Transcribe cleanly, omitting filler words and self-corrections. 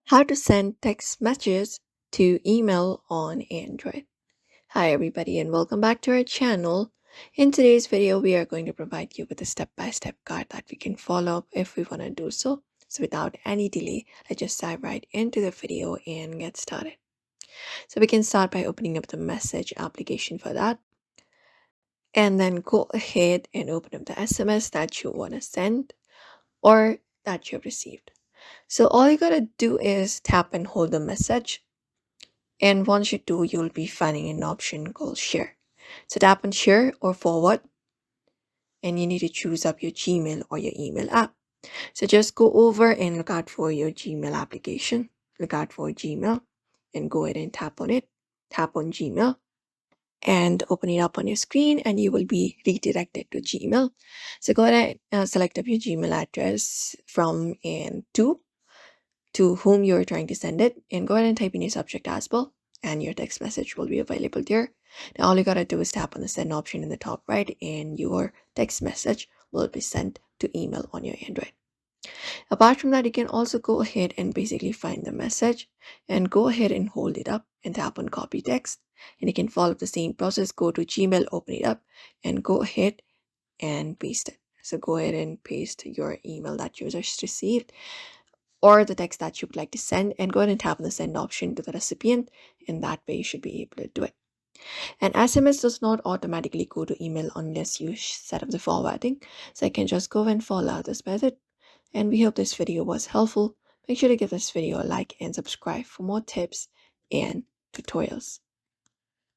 How to send text messages to email on Android. Hi everybody and welcome back to our channel. In today's video, we are going to provide you with a step-by-step guide that we can follow if we want to do so. So without any delay, let's just dive right into the video and get started. So we can start by opening up the message application for that. And then go ahead and open up the SMS that you want to send or that you've received. So all you gotta do is tap and hold the message. And once you do, you'll be finding an option called share. So tap on share or forward, and you need to choose up your Gmail or your email app. So just go over and look out for your Gmail application. Look out for Gmail and go ahead and tap on it. Tap on Gmail and open it up on your screen, and you will be redirected to Gmail. So go ahead and select up your Gmail address from and to whom you're trying to send it, and go ahead and type in your subject as well, and your text message will be available there. Now all you gotta do is tap on the send option in the top right, and your text message will be sent to email on your Android. Apart from that, you can also go ahead and basically find the message and go ahead and hold it up and tap on copy text, and you can follow the same process. Go to Gmail, open it up, and go ahead and paste it. So go ahead and paste your email that you just received or the text that you would like to send, and go ahead and tap on the send option to the recipient, and that way you should be able to do it. And SMS does not automatically go to email unless you set up the forwarding, so I can just go and follow this method. And we hope this video was helpful. Make sure to give this video a like and subscribe for more tips and tutorials.